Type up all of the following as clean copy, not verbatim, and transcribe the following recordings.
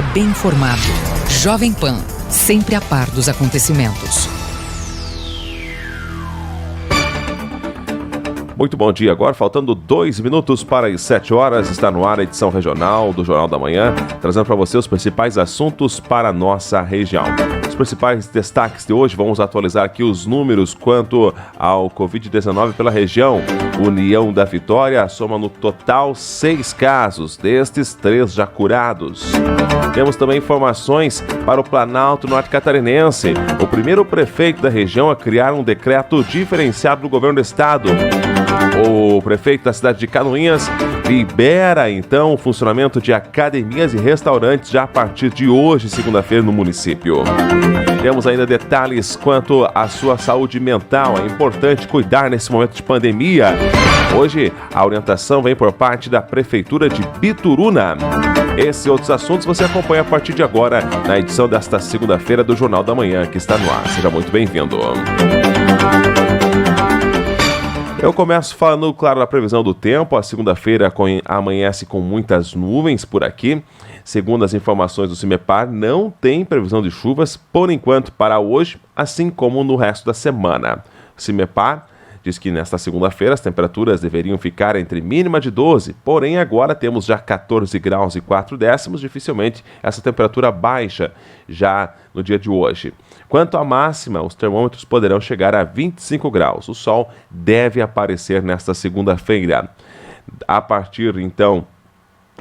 Bem informado. Jovem Pan, sempre a par dos acontecimentos. Muito bom dia. Agora, faltando 2 minutos para as 7 horas, está no ar a edição regional do Jornal da Manhã, trazendo para você os principais assuntos para a nossa região. Os principais destaques de hoje, vamos atualizar aqui os números quanto ao Covid-19 pela região. União da Vitória soma no total 6 casos, destes 3 já curados. Temos também informações para o Planalto Norte Catarinense. O primeiro prefeito da região a criar um decreto diferenciado do governo do estado. O prefeito da cidade de Canoinhas libera, então, o funcionamento de academias e restaurantes já a partir de hoje, segunda-feira, no município. Temos ainda detalhes quanto à sua saúde mental. É importante cuidar nesse momento de pandemia. Hoje, a orientação vem por parte da Prefeitura de Bituruna. Esses e outros assuntos você acompanha a partir de agora na edição desta segunda-feira do Jornal da Manhã, que está no ar. Seja muito bem-vindo. Eu começo falando, claro, da previsão do tempo. A segunda-feira amanhece com muitas nuvens por aqui. Segundo as informações do CIMEPAR, não tem previsão de chuvas, por enquanto, para hoje, assim como no resto da semana. O CIMEPAR diz que nesta segunda-feira as temperaturas deveriam ficar entre mínima de 12, porém agora temos já 14 graus e 4 décimos, dificilmente essa temperatura baixa já no dia de hoje. Quanto à máxima, os termômetros poderão chegar a 25 graus. O sol deve aparecer nesta segunda-feira. A partir, então,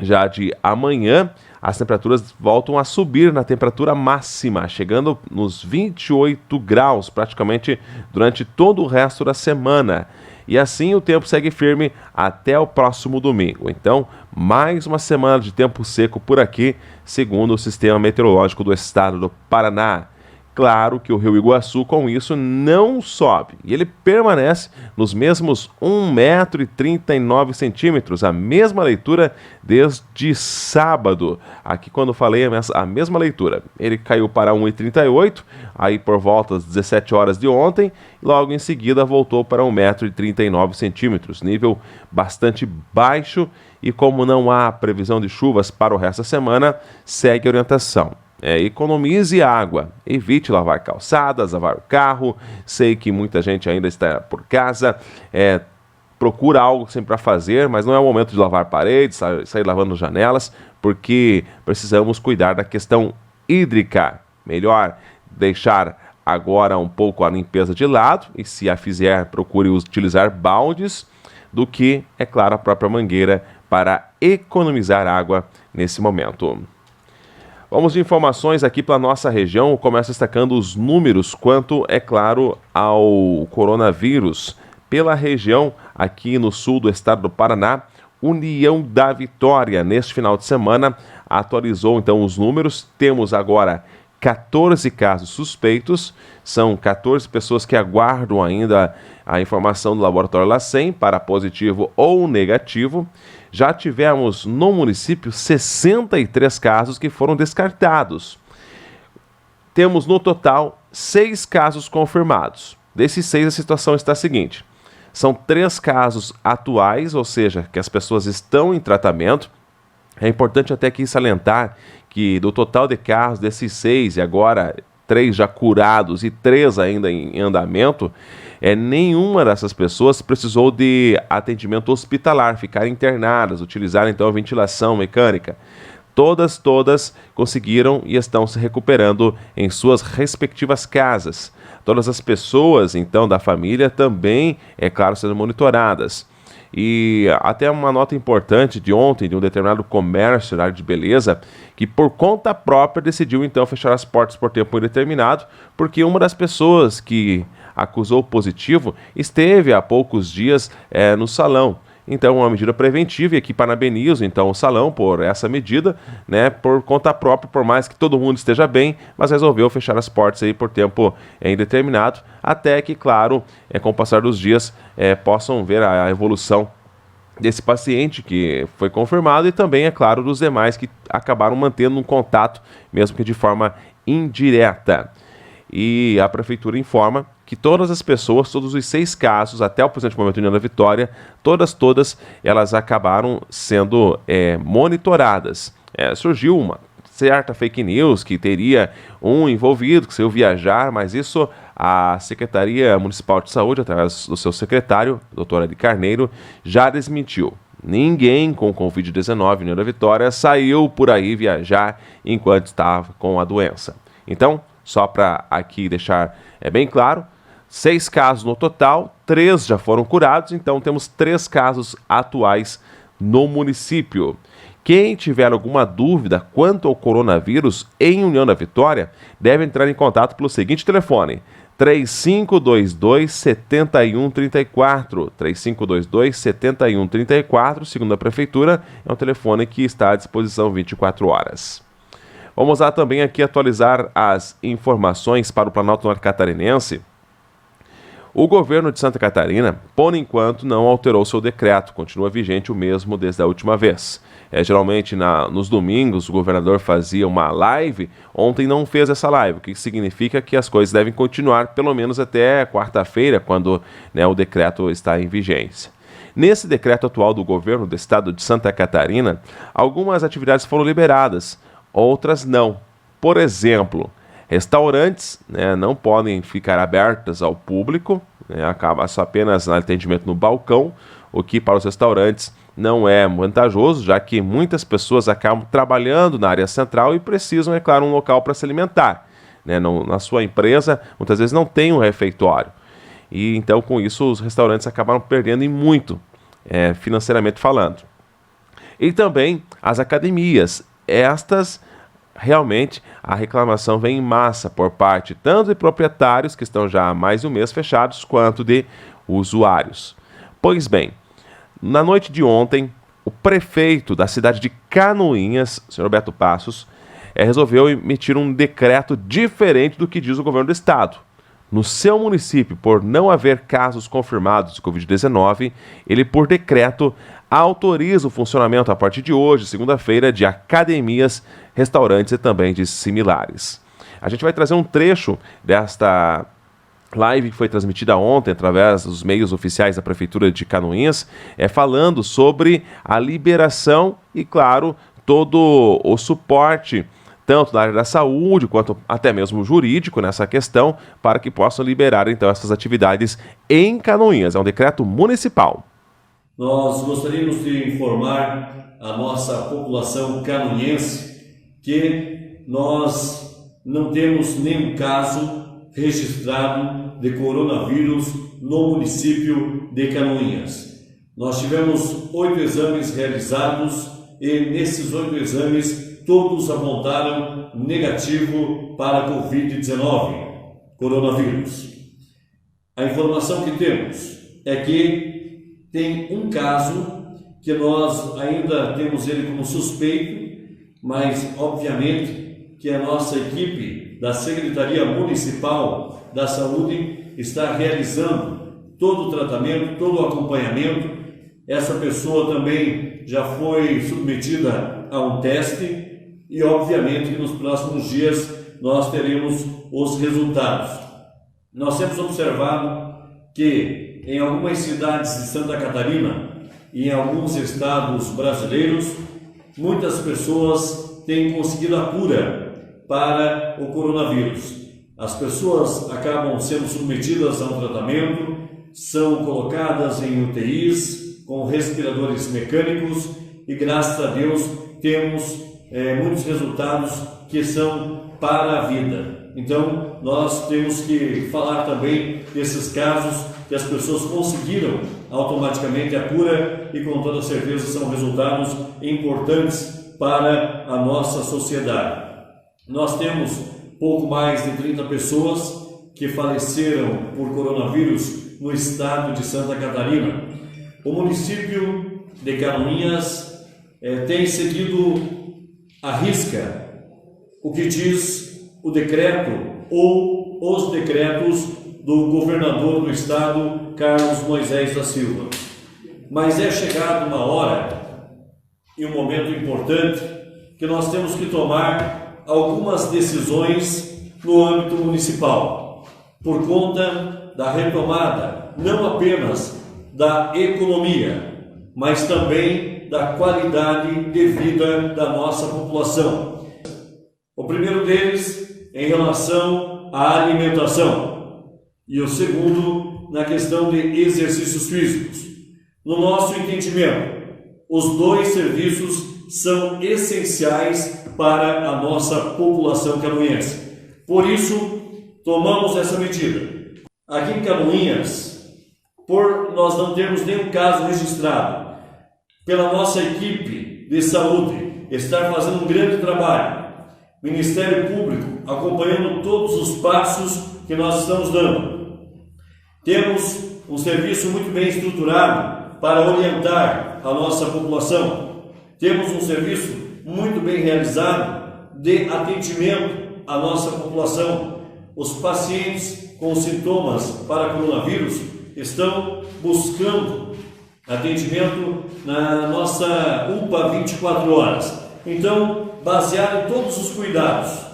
já de amanhã, as temperaturas voltam a subir na temperatura máxima, chegando nos 28 graus praticamente durante todo o resto da semana. E assim o tempo segue firme até o próximo domingo. Então, mais uma semana de tempo seco por aqui, segundo o Sistema Meteorológico do Estado do Paraná. Claro que o Rio Iguaçu, com isso, não sobe. E ele permanece nos mesmos 1,39 m, a mesma leitura desde sábado. Aqui, quando falei a mesma leitura, ele caiu para 1,38 m, aí por volta das 17 horas de ontem, e logo em seguida voltou para 1,39 m, nível bastante baixo. E como não há previsão de chuvas para o resto da semana, segue a orientação. Economize água, evite lavar calçadas, lavar o carro. Sei que muita gente ainda está por casa, procura algo sempre para fazer, mas não é o momento de lavar paredes, sair lavando janelas, porque precisamos cuidar da questão hídrica. Melhor deixar agora um pouco a limpeza de lado, e se a fizer, procure utilizar baldes, do que, é claro, a própria mangueira para economizar água nesse momento. Vamos de informações aqui para a nossa região. Eu começo destacando os números quanto, é claro, ao coronavírus. Pela região, aqui no sul do estado do Paraná, União da Vitória, neste final de semana, atualizou então os números. Temos agora 14 casos suspeitos, são 14 pessoas que aguardam ainda a informação do laboratório LACEN para positivo ou negativo. Já tivemos no município 63 casos que foram descartados. Temos no total 6 casos confirmados. Desses 6, a situação está a seguinte: são 3 casos atuais, ou seja, que as pessoas estão em tratamento. É importante até aqui salientar que do total de casos, desses 6 e agora 3 já curados e 3 ainda em andamento, nenhuma dessas pessoas precisou de atendimento hospitalar, ficar internadas, utilizar então a ventilação mecânica. Todas conseguiram e estão se recuperando em suas respectivas casas. Todas as pessoas então da família também, é claro, sendo monitoradas. E até uma nota importante de ontem, de um determinado comércio na área de beleza, que por conta própria decidiu então fechar as portas por tempo indeterminado, porque uma das pessoas que acusou positivo esteve há poucos dias no salão. Então, uma medida preventiva, e aqui parabenizo então o salão por essa medida, né, por conta própria, por mais que todo mundo esteja bem, mas resolveu fechar as portas aí por tempo indeterminado, até que, claro, com o passar dos dias, possam ver a evolução desse paciente que foi confirmado e também, é claro, dos demais que acabaram mantendo um contato, mesmo que de forma indireta. E a prefeitura informa que todas as pessoas, todos os 6 casos, até o presente momento União da Vitória, todas elas acabaram sendo monitoradas. Surgiu uma certa fake news que teria um envolvido, que saiu viajar, mas isso a Secretaria Municipal de Saúde, através do seu secretário, doutor Adi Carneiro, já desmentiu. Ninguém com Covid-19 em União da Vitória saiu por aí viajar enquanto estava com a doença. Então, só para aqui deixar bem claro, 6 casos no total, 3 já foram curados, então temos 3 casos atuais no município. Quem tiver alguma dúvida quanto ao coronavírus em União da Vitória, deve entrar em contato pelo seguinte telefone: 3522-7134. 3522-7134, segundo a Prefeitura, é um telefone que está à disposição 24 horas. Vamos lá também aqui atualizar as informações para o Planalto Norte Catarinense. O governo de Santa Catarina, por enquanto, não alterou seu decreto, continua vigente o mesmo desde a última vez. Geralmente nos domingos o governador fazia uma live, ontem não fez essa live, o que significa que as coisas devem continuar pelo menos até quarta-feira, quando o decreto está em vigência. Nesse decreto atual do governo do estado de Santa Catarina, algumas atividades foram liberadas, outras não. Por exemplo, restaurantes não podem ficar abertas ao público, acaba só apenas no atendimento no balcão, o que para os restaurantes não é vantajoso, já que muitas pessoas acabam trabalhando na área central e precisam, é claro, um local para se alimentar. Na sua empresa, muitas vezes não tem um refeitório. E então, com isso, os restaurantes acabaram perdendo em muito, financeiramente falando. E também as academias. Estas, realmente, a reclamação vem em massa por parte tanto de proprietários, que estão já há mais de um mês fechados, quanto de usuários. Pois bem, na noite de ontem, o prefeito da cidade de Canoinhas, o senhor Beto Passos, resolveu emitir um decreto diferente do que diz o governo do estado. No seu município, por não haver casos confirmados de Covid-19, ele, por decreto, autoriza o funcionamento a partir de hoje, segunda-feira, de academias, restaurantes e também de similares. A gente vai trazer um trecho desta live que foi transmitida ontem através dos meios oficiais da Prefeitura de Canoinhas, falando sobre a liberação e, claro, todo o suporte, tanto da área da saúde quanto até mesmo jurídico nessa questão, para que possam liberar então essas atividades em Canoinhas. É um decreto municipal. Nós gostaríamos de informar a nossa população canoinhense que nós não temos nenhum caso registrado de coronavírus no município de Canoinhas. Nós tivemos 8 exames realizados e nesses 8 exames todos apontaram negativo para Covid-19, coronavírus. A informação que temos é que tem um caso que nós ainda temos ele como suspeito, mas obviamente que a nossa equipe da Secretaria Municipal da Saúde está realizando todo o tratamento, todo o acompanhamento. Essa pessoa também já foi submetida a um teste e obviamente que nos próximos dias nós teremos os resultados. Nós temos observado que em algumas cidades de Santa Catarina e em alguns estados brasileiros, muitas pessoas têm conseguido a cura para o coronavírus. As pessoas acabam sendo submetidas a um tratamento, são colocadas em UTIs com respiradores mecânicos e, graças a Deus, temos muitos resultados que são para a vida. Então, nós temos que falar também desses casos que as pessoas conseguiram automaticamente a cura e, com toda certeza, são resultados importantes para a nossa sociedade. Nós temos pouco mais de 30 pessoas que faleceram por coronavírus no estado de Santa Catarina. O município de Canoinhas tem seguido à risca o que diz o decreto ou os decretos do governador do estado, Carlos Moisés da Silva. Mas é chegada uma hora e um momento importante que nós temos que tomar algumas decisões no âmbito municipal, por conta da retomada, não apenas da economia, mas também da qualidade de vida da nossa população. O primeiro deles em relação à alimentação e o segundo na questão de exercícios físicos. No nosso entendimento, os dois serviços são essenciais para a nossa população canoense. Por isso, tomamos essa medida. Aqui em Canoinhas, por nós não termos nenhum caso registrado, pela nossa equipe de saúde estar fazendo um grande trabalho, Ministério Público acompanhando todos os passos que nós estamos dando. Temos um serviço muito bem estruturado para orientar a nossa população. Temos um serviço muito bem realizado de atendimento à nossa população. Os pacientes com sintomas para coronavírus estão buscando atendimento na nossa UPA 24 horas. Então, baseado em todos os cuidados,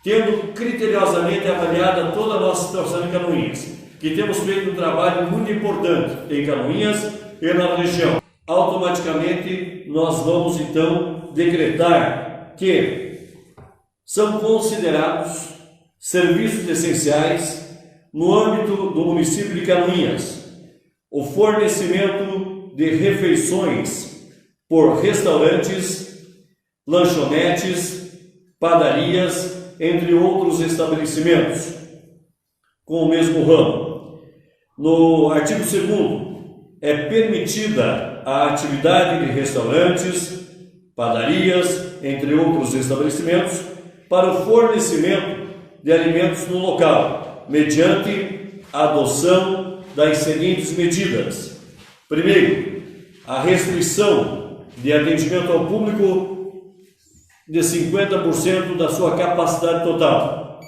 tendo criteriosamente avaliada toda a nossa situação em Canoinhas, que temos feito um trabalho muito importante em Canoinhas e na região, automaticamente nós vamos então decretar que são considerados serviços essenciais no âmbito do município de Canoinhas o fornecimento de refeições por restaurantes, lanchonetes, padarias, entre outros estabelecimentos com o mesmo ramo. No artigo 2º, é permitida a atividade de restaurantes, padarias, entre outros estabelecimentos, para o fornecimento de alimentos no local, mediante a adoção das seguintes medidas. Primeiro, a restrição de atendimento ao público de 50% da sua capacidade total.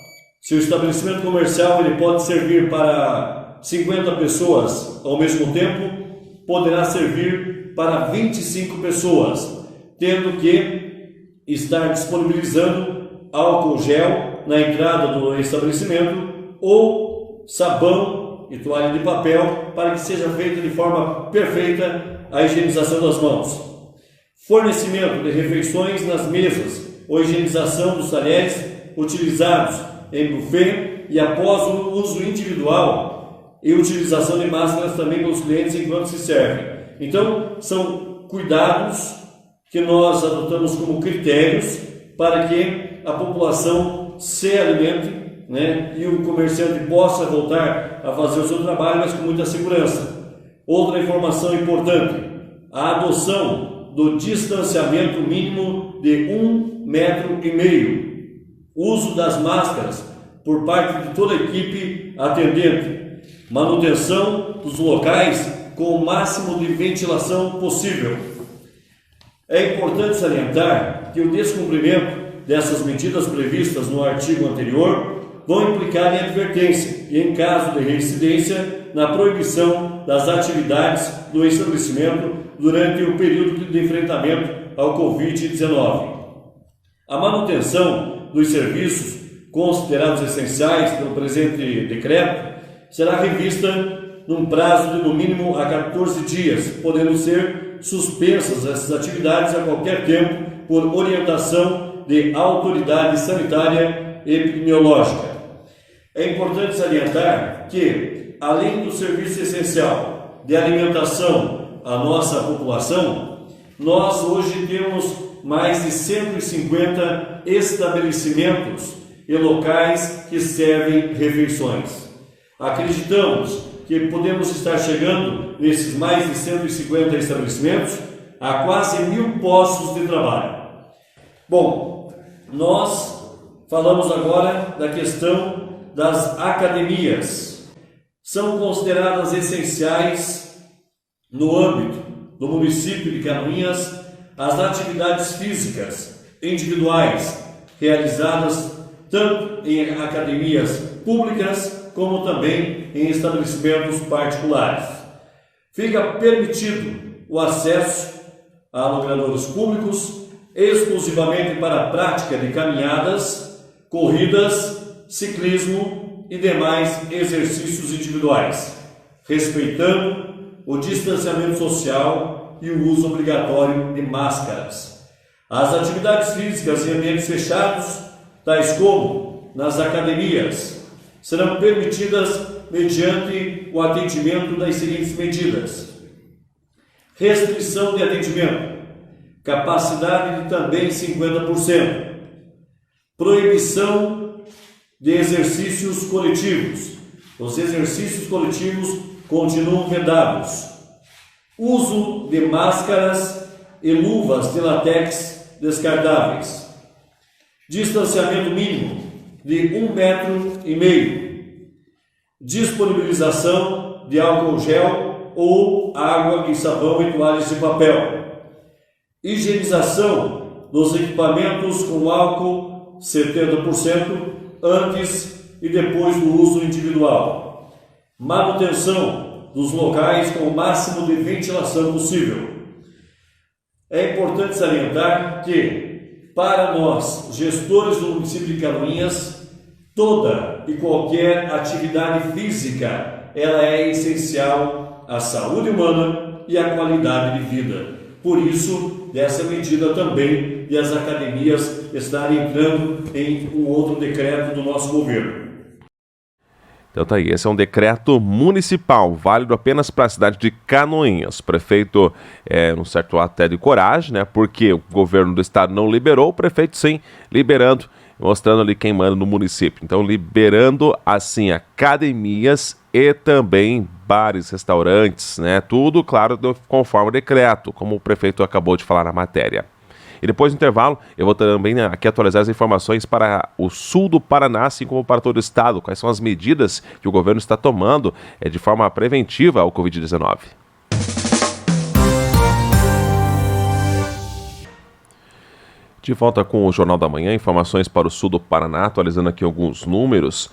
Se o estabelecimento comercial ele pode servir para 50 pessoas ao mesmo tempo, poderá servir para 25 pessoas, tendo que estar disponibilizando álcool gel na entrada do estabelecimento ou sabão e toalha de papel para que seja feita de forma perfeita a higienização das mãos. Fornecimento de refeições nas mesas ou higienização dos talheres utilizados em buffet e após o uso individual e utilização de máscaras também pelos clientes enquanto se servem. Então, são cuidados que nós adotamos como critérios para que a população se alimente, né, e o comerciante possa voltar a fazer o seu trabalho, mas com muita segurança. Outra informação importante, a adoção do distanciamento mínimo de 1,5 metro, uso das máscaras por parte de toda a equipe atendente, manutenção dos locais com o máximo de ventilação possível. É importante salientar que o descumprimento dessas medidas previstas no artigo anterior vão implicar em advertência e, em caso de reincidência, na proibição das atividades do estabelecimento durante o período de enfrentamento ao Covid-19. A manutenção dos serviços considerados essenciais pelo presente decreto será revista num prazo de no mínimo a 14 dias, podendo ser suspensas essas atividades a qualquer tempo por orientação de autoridade sanitária e epidemiológica. É importante salientar que, além do serviço essencial de alimentação à nossa população, nós hoje temos mais de 150 estabelecimentos e locais que servem refeições. Acreditamos que podemos estar chegando, nesses mais de 150 estabelecimentos, a quase 1.000 postos de trabalho. Bom, nós falamos agora da questão das academias. São consideradas essenciais no âmbito do município de Canoinhas as atividades físicas individuais realizadas tanto em academias públicas como também em estabelecimentos particulares. Fica permitido o acesso a logradouros públicos exclusivamente para a prática de caminhadas, corridas, ciclismo e demais exercícios individuais, respeitando o distanciamento social e o uso obrigatório de máscaras. As atividades físicas em ambientes fechados tais como nas academias, serão permitidas mediante o atendimento das seguintes medidas: restrição de atendimento, capacidade de também 50%, proibição de exercícios coletivos, os exercícios coletivos continuam vedados, uso de máscaras e luvas de látex descartáveis, distanciamento mínimo de 1,5 metro, disponibilização de álcool gel ou água e sabão e toalhas de papel, higienização dos equipamentos com álcool 70% antes e depois do uso individual, manutenção dos locais com o máximo de ventilação possível. É importante salientar que, para nós, gestores do município de Canoinhas, toda e qualquer atividade física, ela é essencial à saúde humana e à qualidade de vida. Por isso, dessa medida também de as academias estarem entrando em um outro decreto do nosso governo. Então tá aí, esse é um decreto municipal, válido apenas para a cidade de Canoinhas. O prefeito, num certo ato até de coragem, né? Porque o governo do estado não liberou, o prefeito sim, liberando, mostrando ali quem manda no município. Então liberando, assim, academias e também bares, restaurantes, né? Tudo, claro, conforme o decreto, como o prefeito acabou de falar na matéria. E depois do intervalo, eu vou também aqui atualizar as informações para o sul do Paraná, assim como para todo o estado. Quais são as medidas que o governo está tomando de forma preventiva ao Covid-19. De volta com o Jornal da Manhã, informações para o sul do Paraná, atualizando aqui alguns números.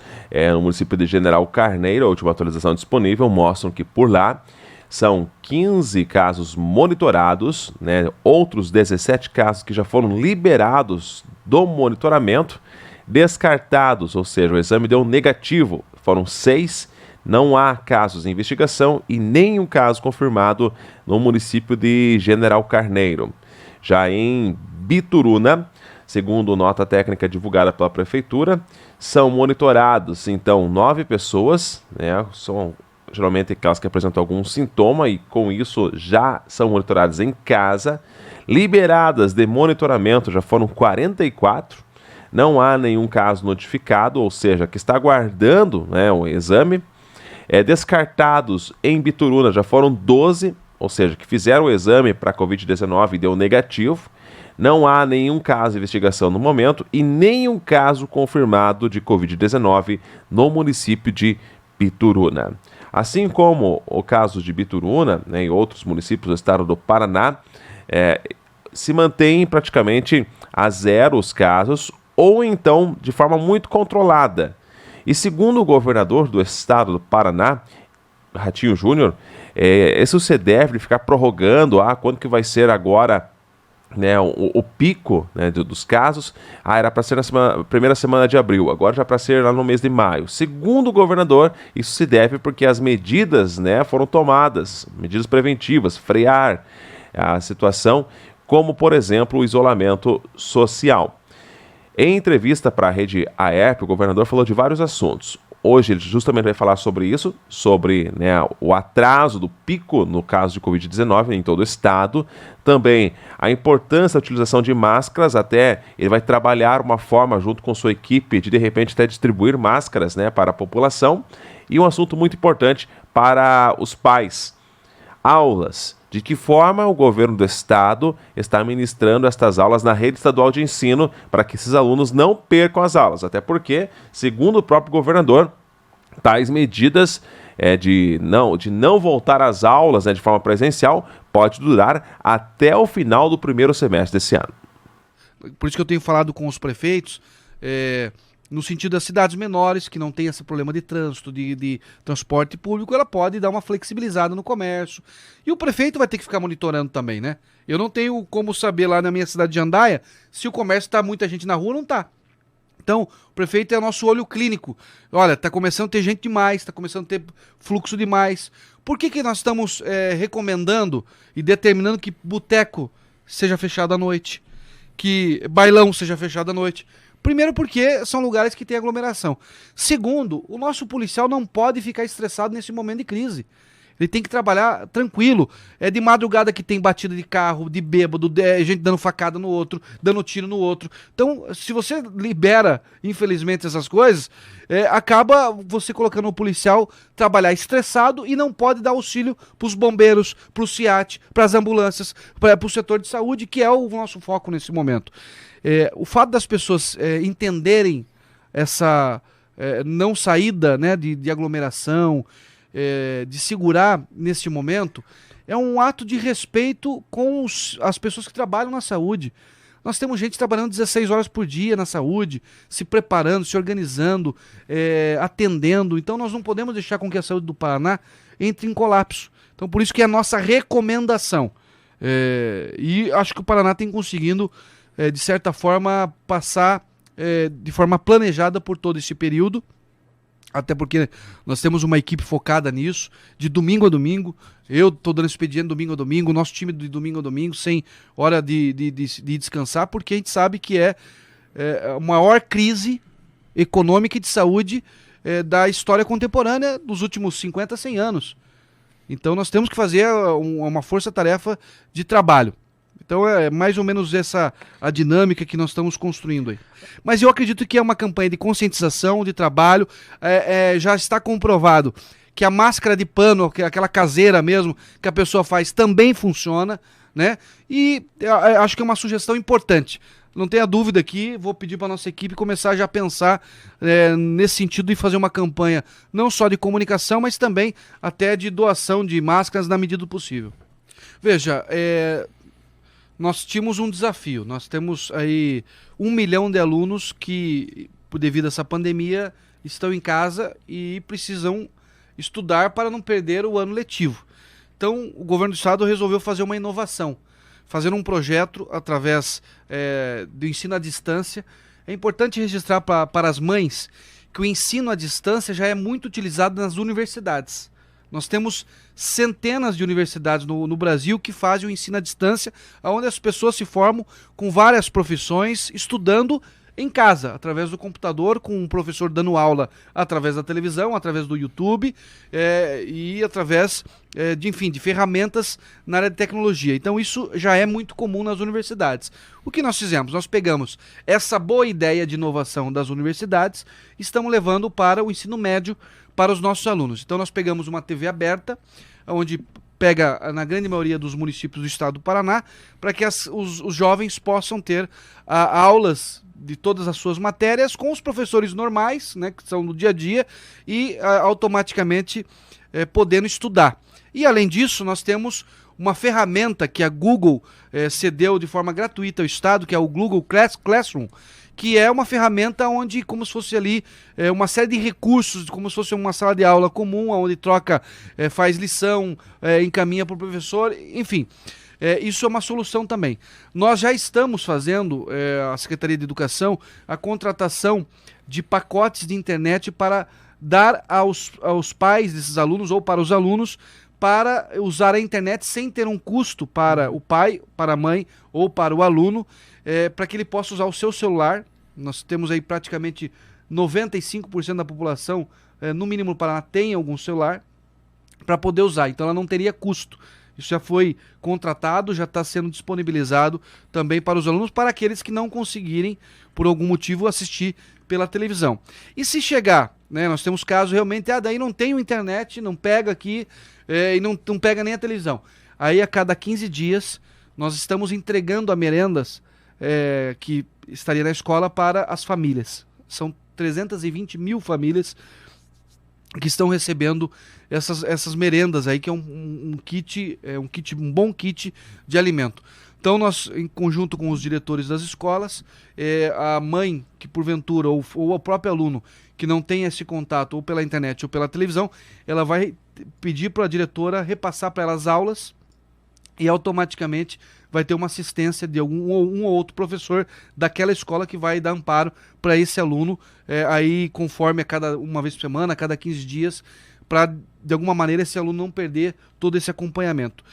No município de General Carneiro, a última atualização disponível, mostram que por lá são 15 casos monitorados, né? Outros 17 casos que já foram liberados do monitoramento, descartados, ou seja, o exame deu negativo, foram 6, não há casos em investigação e nenhum caso confirmado no município de General Carneiro. Já em Bituruna, segundo nota técnica divulgada pela Prefeitura, são monitorados, então, 9 pessoas, né? São geralmente aquelas que apresentam algum sintoma e com isso já são monitoradas em casa. Liberadas de monitoramento já foram 44, não há nenhum caso notificado, ou seja, que está aguardando, né, o exame. Descartados em Bituruna já foram 12, ou seja, que fizeram o exame para Covid-19 e deu negativo. Não há nenhum caso de investigação no momento e nenhum caso confirmado de Covid-19 no município de Bituruna. Assim como o caso de Bituruna, né, e outros municípios do estado do Paraná, se mantém praticamente a zero os casos, ou então de forma muito controlada. E segundo o governador do estado do Paraná, Ratinho Júnior, esse CDF ficar prorrogando, quando que vai ser agora, né, o pico, né, dos casos. Era para ser na primeira semana de abril, agora já para ser lá no mês de maio. Segundo o governador, isso se deve porque as medidas, né, foram tomadas, medidas preventivas, frear a situação, como por exemplo o isolamento social. Em entrevista para a rede AERP, o governador falou de vários assuntos. Hoje ele justamente vai falar sobre isso, sobre, né, o atraso do pico no caso de Covid-19 em todo o estado. Também a importância da utilização de máscaras, até ele vai trabalhar uma forma junto com sua equipe de repente até distribuir máscaras, né, para a população. E um assunto muito importante para os pais, aulas. De que forma o governo do estado está ministrando estas aulas na rede estadual de ensino para que esses alunos não percam as aulas. Até porque, segundo o próprio governador, tais medidas de não voltar às aulas, né, de forma presencial pode durar até o final do primeiro semestre desse ano. Por isso que eu tenho falado com os prefeitos, no sentido das cidades menores, que não tem esse problema de trânsito, de transporte público, ela pode dar uma flexibilizada no comércio. E o prefeito vai ter que ficar monitorando também, né? Eu não tenho como saber lá na minha cidade de Jandaia se o comércio está muita gente na rua ou não está. Então, o prefeito é o nosso olho clínico. Olha, está começando a ter gente demais, está começando a ter fluxo demais. Por que nós estamos recomendando e determinando que boteco seja fechado à noite? Que bailão seja fechado à noite? Primeiro porque são lugares que tem aglomeração. Segundo, o nosso policial não pode ficar estressado nesse momento de crise. Ele tem que trabalhar tranquilo. É de madrugada que tem batida de carro, de bêbado, gente dando facada no outro, dando tiro no outro. Então, se você libera, infelizmente, essas coisas, acaba você colocando o policial trabalhar estressado e não pode dar auxílio para os bombeiros, para o SIAT, para as ambulâncias, para o setor de saúde, que é o nosso foco nesse momento. O fato das pessoas entenderem essa não saída, né, de aglomeração, de segurar neste momento, é um ato de respeito com as pessoas que trabalham na saúde. Nós temos gente trabalhando 16 horas por dia na saúde, se preparando, se organizando, atendendo. Então nós não podemos deixar com que a saúde do Paraná entre em colapso. Então por isso que é a nossa recomendação. E acho que o Paraná tem conseguindo, de certa forma, passar de forma planejada por todo esse período. Até porque nós temos uma equipe focada nisso, de domingo a domingo. Eu estou dando expediente domingo a domingo, o nosso time de domingo a domingo, sem hora de descansar, porque a gente sabe que é a maior crise econômica e de saúde da história contemporânea dos últimos 50, 100 anos. Então nós temos que fazer uma força-tarefa de trabalho. Então é mais ou menos essa a dinâmica que nós estamos construindo aí. Mas eu acredito que é uma campanha de conscientização, de trabalho. Já está comprovado que a máscara de pano, aquela caseira mesmo, que a pessoa faz, também funciona, né? E acho que é uma sugestão importante. Não tenha dúvida aqui, vou pedir para a nossa equipe começar já a pensar nesse sentido de fazer uma campanha não só de comunicação, mas também até de doação de máscaras na medida do possível. Veja, nós tínhamos um desafio. Nós temos aí 1 milhão de alunos que, devido a essa pandemia, estão em casa e precisam estudar para não perder o ano letivo. Então, o governo do estado resolveu fazer uma inovação, fazer um projeto através do ensino à distância. É importante registrar para as mães que o ensino à distância já é muito utilizado nas universidades. Nós temos centenas de universidades no Brasil que fazem o ensino à distância, onde as pessoas se formam com várias profissões, estudando em casa, através do computador, com um professor dando aula através da televisão, através do YouTube e através de ferramentas na área de tecnologia. Então isso já é muito comum nas universidades. O que nós fizemos? Nós pegamos essa boa ideia de inovação das universidades e estamos levando para o ensino médio, para os nossos alunos. Então nós pegamos uma TV aberta, onde pega na grande maioria dos municípios do estado do Paraná, para que os jovens possam ter aulas de todas as suas matérias com os professores normais, né, que são no dia a dia, e automaticamente podendo estudar. E além disso, nós temos uma ferramenta que a Google cedeu de forma gratuita ao estado, que é o Google Classroom, que é uma ferramenta onde, como se fosse ali, uma série de recursos, como se fosse uma sala de aula comum, onde troca, faz lição, encaminha para o professor, enfim. Isso é uma solução também. Nós já estamos fazendo, a Secretaria de Educação, a contratação de pacotes de internet para dar aos pais desses alunos ou para os alunos para usar a internet sem ter um custo para o pai, para a mãe ou para o aluno, para que ele possa usar o seu celular. Nós temos aí praticamente 95% da população, no mínimo no Paraná, tem algum celular para poder usar. Então ela não teria custo. Isso já foi contratado, já está sendo disponibilizado também para os alunos, para aqueles que não conseguirem, por algum motivo, assistir pela televisão. E se chegar, né, nós temos casos realmente, daí não tem internet, não pega aqui, e não pega nem a televisão. Aí a cada 15 dias nós estamos entregando a merendas que estaria na escola para as famílias. São 320 mil famílias que estão recebendo essas merendas aí, que é um bom kit de alimento. Então nós, em conjunto com os diretores das escolas, a mãe que porventura, ou o próprio aluno que não tem esse contato ou pela internet ou pela televisão, ela vai pedir para a diretora repassar para ela as aulas e automaticamente vai ter uma assistência de um ou outro professor daquela escola que vai dar amparo para esse aluno, aí conforme uma vez por semana, a cada 15 dias, para de alguma maneira esse aluno não perder todo esse acompanhamento.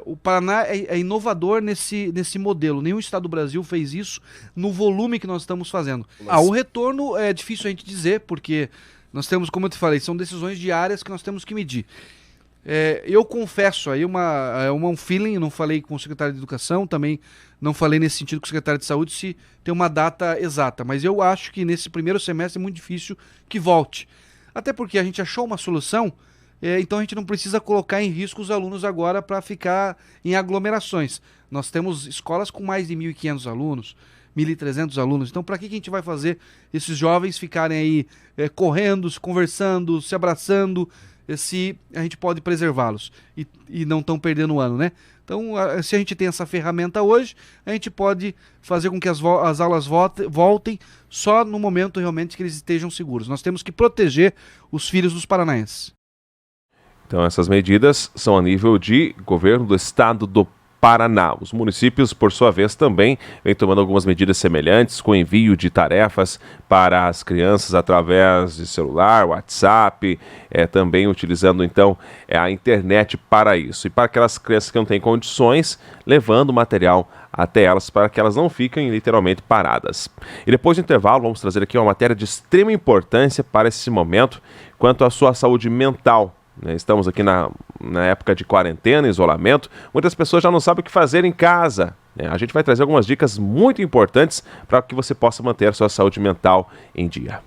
O Paraná é inovador nesse modelo. Nenhum estado do Brasil fez isso no volume que nós estamos fazendo. O retorno é difícil a gente dizer, porque nós temos, como eu te falei, são decisões diárias que nós temos que medir. Eu confesso aí um feeling, não falei com o secretário de Educação, também não falei nesse sentido com o secretário de Saúde se tem uma data exata, mas eu acho que nesse primeiro semestre é muito difícil que volte. Até porque a gente achou uma solução, então a gente não precisa colocar em risco os alunos agora para ficar em aglomerações. Nós temos escolas com mais de 1.500 alunos, 1.300 alunos, então para que a gente vai fazer esses jovens ficarem aí correndo, conversando, se abraçando, se a gente pode preservá-los e não estão perdendo o ano, né? Então, se a gente tem essa ferramenta hoje, a gente pode fazer com que as aulas voltem só no momento realmente que eles estejam seguros. Nós temos que proteger os filhos dos paranaenses. Então, essas medidas são a nível de governo do estado do Paraná. Os municípios, por sua vez, também vêm tomando algumas medidas semelhantes, com envio de tarefas para as crianças através de celular, WhatsApp, também utilizando então a internet para isso. E para aquelas crianças que não têm condições, levando material até elas para que elas não fiquem literalmente paradas. E depois do intervalo, vamos trazer aqui uma matéria de extrema importância para esse momento quanto à sua saúde mental. Estamos aqui na época de quarentena, isolamento. Muitas pessoas já não sabem o que fazer em casa. A gente vai trazer algumas dicas muito importantes para que você possa manter a sua saúde mental em dia.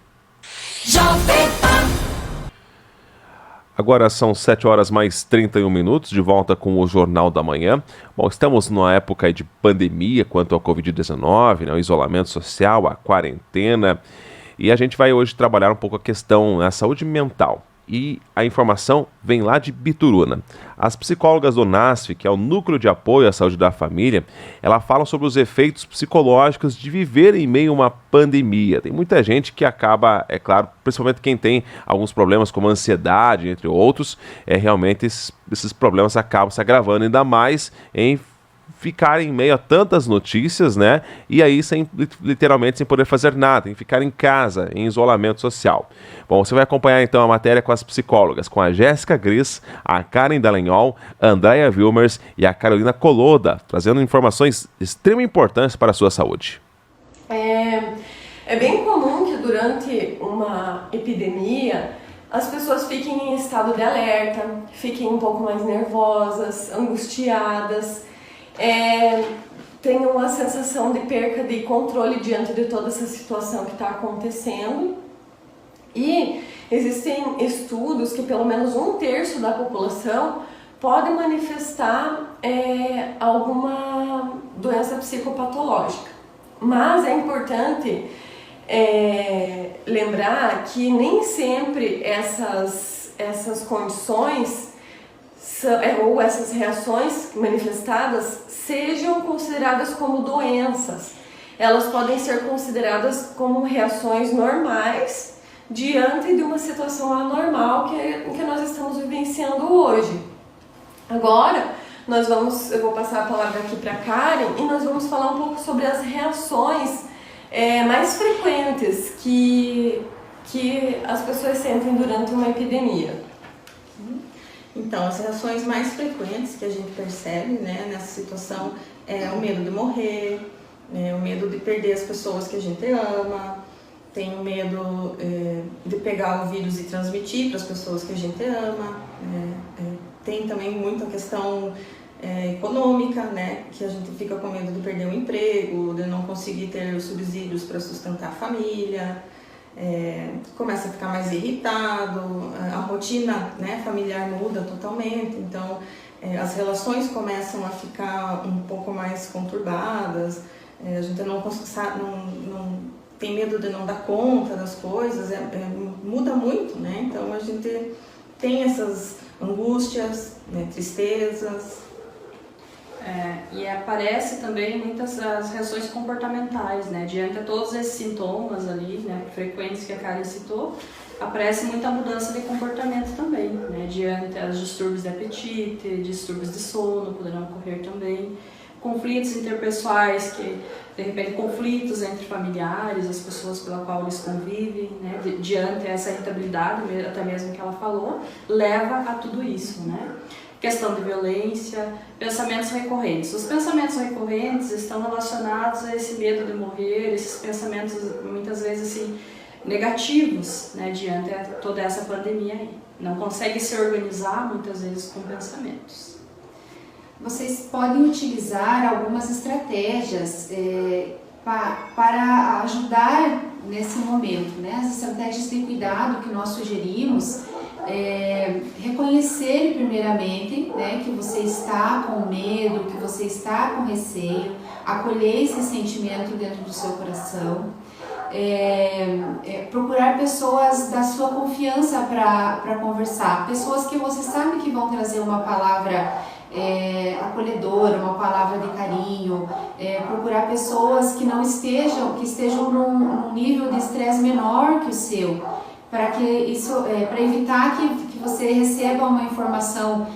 Agora são 7 horas mais 31 minutos, de volta com o Jornal da Manhã. Bom, estamos numa época de pandemia quanto ao Covid-19, o isolamento social, a quarentena. E a gente vai hoje trabalhar um pouco a questão da saúde mental. E a informação vem lá de Bituruna. As psicólogas do NASF, que é o Núcleo de Apoio à Saúde da Família, ela fala sobre os efeitos psicológicos de viver em meio a uma pandemia. Tem muita gente que acaba, é claro, principalmente quem tem alguns problemas como ansiedade, entre outros, realmente esses problemas acabam se agravando ainda mais em ficar em meio a tantas notícias, né? E aí literalmente sem poder fazer nada, em ficar em casa, em isolamento social. Bom, você vai acompanhar então a matéria com as psicólogas, com a Jéssica Gris, a Karen Dallagnol, a Andréia Wilmers e a Carolina Coloda, trazendo informações de extrema importância para a sua saúde. É bem comum que durante uma epidemia as pessoas fiquem em estado de alerta, fiquem um pouco mais nervosas, angustiadas, tenham uma sensação de perca de controle diante de toda essa situação que está acontecendo. E existem estudos que pelo menos 1/3 da população pode manifestar alguma doença psicopatológica. Mas é importante lembrar que nem sempre essas condições ou essas reações manifestadas sejam consideradas como doenças. Elas podem ser consideradas como reações normais diante de uma situação anormal que nós estamos vivenciando hoje. Agora, eu vou passar a palavra aqui para a Karen e nós vamos falar um pouco sobre as reações mais frequentes que as pessoas sentem durante uma epidemia. Então, as reações mais frequentes que a gente percebe, né, nessa situação é o medo de morrer, o medo de perder as pessoas que a gente ama, tem o medo de pegar o vírus e transmitir para as pessoas que a gente ama, tem também muita questão econômica, né, que a gente fica com medo de perder o emprego, de não conseguir ter os subsídios para sustentar a família. Começa a ficar mais irritado, a rotina, né, familiar muda totalmente, então as relações começam a ficar um pouco mais conturbadas, a gente não tem medo de não dar conta das coisas, muda muito, né? Então a gente tem essas angústias, né, tristezas. E aparece também muitas as reações comportamentais, né? Diante de todos esses sintomas ali, né, frequentes que a Karen citou, aparece muita mudança de comportamento também, né? Diante dos distúrbios de apetite, distúrbios de sono poderão ocorrer também, conflitos interpessoais, que de repente conflitos entre familiares, as pessoas pela qual eles convivem, né? Diante essa irritabilidade, até mesmo que ela falou, leva a tudo isso, né? questão de violência, pensamentos recorrentes. Os pensamentos recorrentes estão relacionados a esse medo de morrer, esses pensamentos muitas vezes assim, negativos, né, diante de toda essa pandemia aí. Não consegue se organizar muitas vezes com pensamentos. Vocês podem utilizar algumas estratégias para ajudar nesse momento, né? As estratégias de cuidado que nós sugerimos reconhecer primeiramente, né, que você está com medo, que você está com receio, acolher esse sentimento dentro do seu coração, procurar pessoas da sua confiança para conversar, pessoas que você sabe que vão trazer uma palavra acolhedora, uma palavra de carinho, procurar pessoas que estejam num nível de estresse menor que o seu, para evitar que você receba uma informação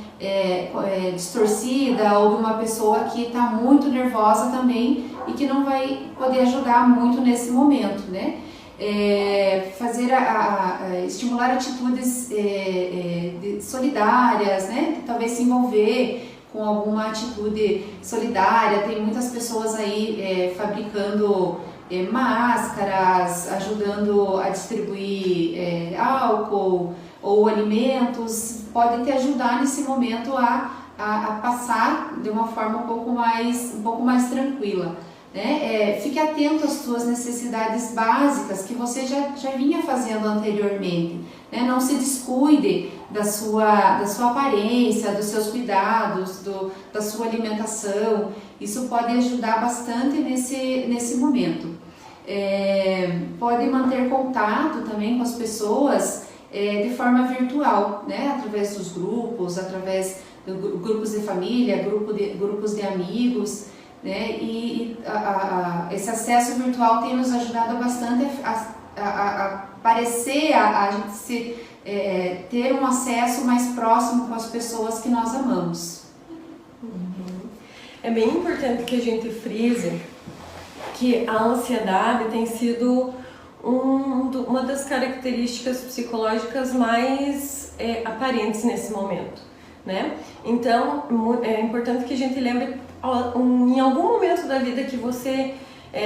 distorcida ou de uma pessoa que está muito nervosa também e que não vai poder ajudar muito nesse momento, né? Estimular atitudes solidárias, né? Talvez se envolver com alguma atitude solidária. Tem muitas pessoas aí fabricando máscaras, ajudando a distribuir álcool ou alimentos, podem te ajudar nesse momento a passar de uma forma um pouco mais tranquila. Né? Fique atento às suas necessidades básicas que você já vinha fazendo anteriormente. Né? Não se descuide da sua aparência, dos seus cuidados, da sua alimentação. Isso pode ajudar bastante nesse momento. Pode manter contato também com as pessoas de forma virtual, né? Através dos grupos, através de grupos de família, grupos de amigos. Né? Esse acesso virtual tem nos ajudado bastante a gente ter um acesso mais próximo com as pessoas que nós amamos. É bem importante que a gente frise que a ansiedade tem sido uma das características psicológicas mais aparentes nesse momento, né? Então, é importante que a gente lembre em algum momento da vida que você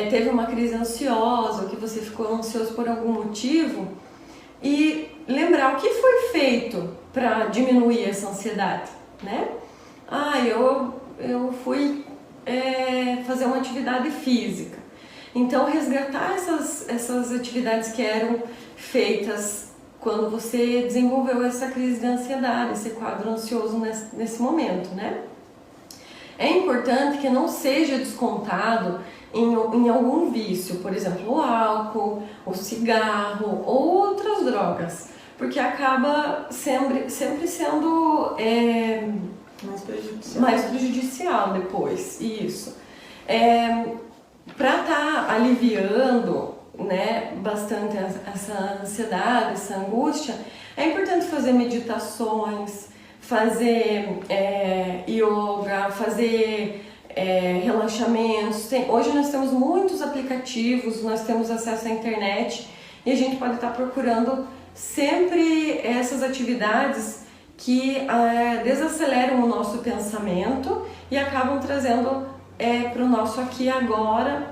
teve uma crise ansiosa, ou que você ficou ansioso por algum motivo, e lembrar o que foi feito para diminuir essa ansiedade, né? Eu fui fazer uma atividade física. Então, resgatar essas atividades que eram feitas quando você desenvolveu essa crise de ansiedade, esse quadro ansioso nesse momento, né? É importante que não seja descontado em algum vício, por exemplo, o álcool, o cigarro ou outras drogas, porque acaba sempre sendo mais prejudicial depois, isso. Para estar aliviando, né, bastante essa ansiedade, essa angústia, é importante fazer meditações, fazer yoga, fazer relaxamentos. Hoje nós temos muitos aplicativos, nós temos acesso à internet e a gente pode estar procurando sempre essas atividades que desaceleram o nosso pensamento e acabam trazendo para o nosso aqui e agora,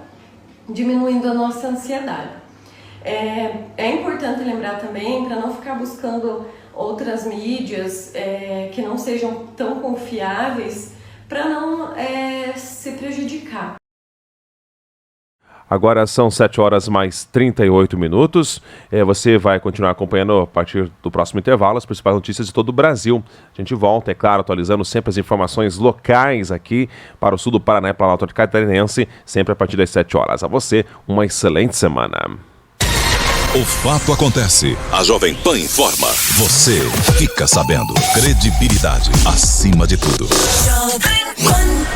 diminuindo a nossa ansiedade. É importante lembrar também, para não ficar buscando outras mídias que não sejam tão confiáveis, para não se prejudicar. Agora são 7h mais 38. Você vai continuar acompanhando a partir do próximo intervalo as principais notícias de todo o Brasil. A gente volta, é claro, atualizando sempre as informações locais aqui para o sul do Paraná e para o Planalto Catarinense, sempre a partir das 7h. A você, uma excelente semana. O fato acontece. A Jovem Pan informa. Você fica sabendo. Credibilidade acima de tudo. Jovem Pan.